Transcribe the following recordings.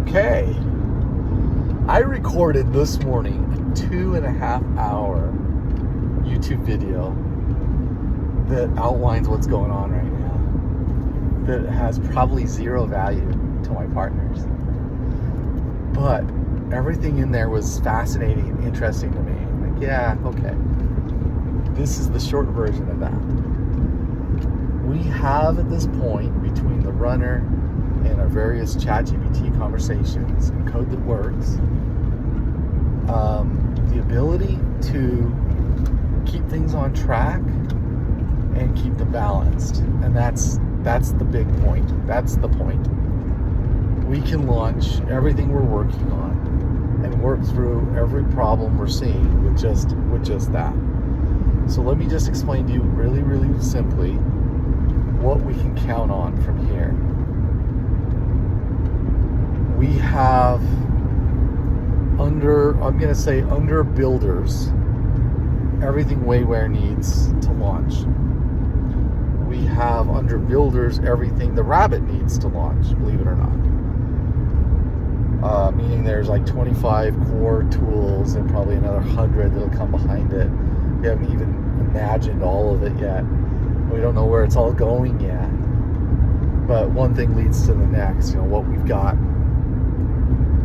Okay. I recorded this morning a 2.5-hour YouTube video that outlines what's going on right now, that has probably zero value to my partners. But everything in there was fascinating and interesting to me. Like, yeah, okay. This is the short version of that. We have at this point, between the runner and our various ChatGPT conversations and code that works, the ability to keep things on track and keep them balanced. And that's the big point. That's the point. We can launch everything we're working on and work through every problem we're seeing with just that. So let me just explain to you really, really simply what we can count on from here. We have under builders everything Wayware needs to launch. We have under builders everything the Rabbit needs to launch, believe it or not. Meaning there's like 25 core tools and probably another 100 that'll come behind it. We haven't even imagined all of it yet. We don't know where it's all going yet. But one thing leads to the next. What we've got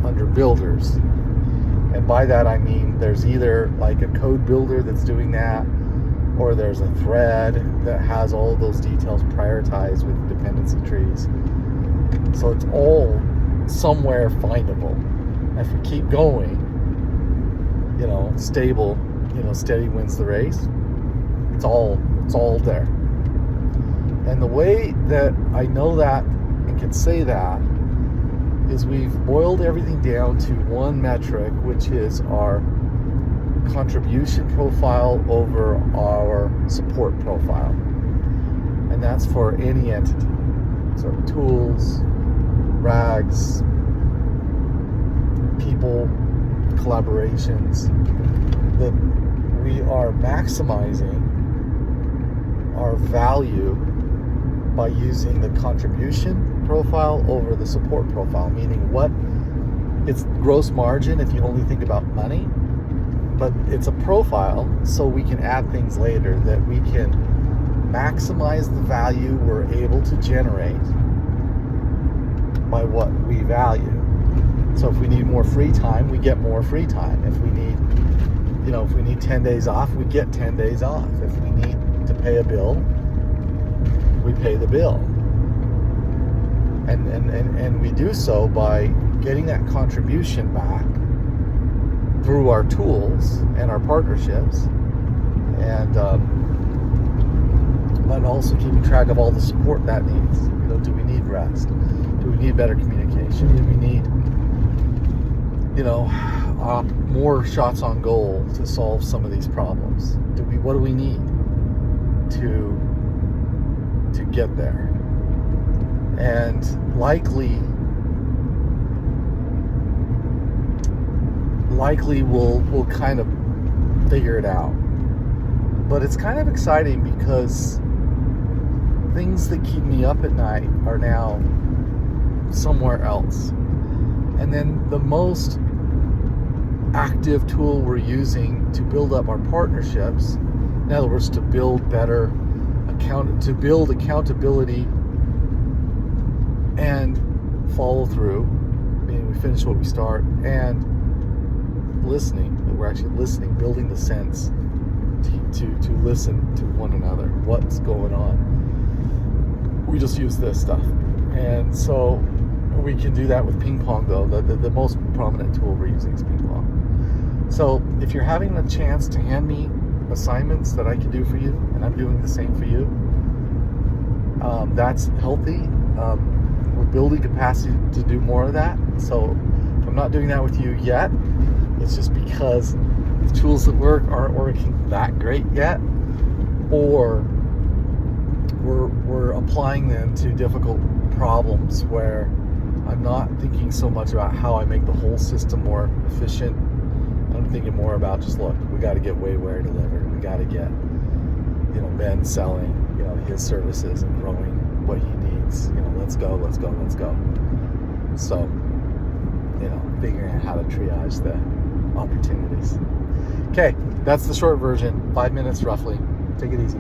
under builders. And by that I mean there's either like a code builder that's doing that, or there's a thread that has all of those details prioritized with dependency trees. So it's all somewhere findable. And if we keep going, stable, steady wins the race. It's all there. And the way that I know that and can say that is we've boiled everything down to one metric, which is our contribution profile over our support profile. And that's for any entity. So tools, rags, people, collaborations, that we are maximizing our value by using the contribution profile over the support profile, meaning it's gross margin if you only think about money, but it's a profile so we can add things later that we can maximize the value we're able to generate by what we value. So if we need more free time, we get more free time. If we need 10 days off, we get 10 days off. If we need to pay a bill, we pay the bill. And we do so by getting that contribution back through our tools and our partnerships, and but also keeping track of all the support that needs. Do we need rest? Do we need better communication? Do we need more shots on goal to solve some of these problems? What do we need to get there? And likely we'll kind of figure it out. But it's kind of exciting because things that keep me up at night are now somewhere else. And then the most active tool we're using to build up our partnerships, in other words, to build better accountability and follow through, meaning we finish what we start, and listening, that we're actually listening, building the sense to listen to one another, what's going on. We just use this stuff. And so we can do that with ping pong, though. The most prominent tool we're using is ping pong. So if you're having a chance to hand me assignments that I can do for you, and I'm doing the same for you, that's healthy. We're building capacity to do more of that. So if I'm not doing that with you yet, it's just because the tools that work aren't working that great yet, or we're applying them to difficult problems where I'm not thinking so much about how I make the whole system more efficient. I'm thinking more about just, look, we got to get Wayware delivered. We got to get, Ben selling, his services and growing what he needs. Let's go. So figuring out how to triage the opportunities. Okay, that's the short version. 5 minutes roughly. Take it easy.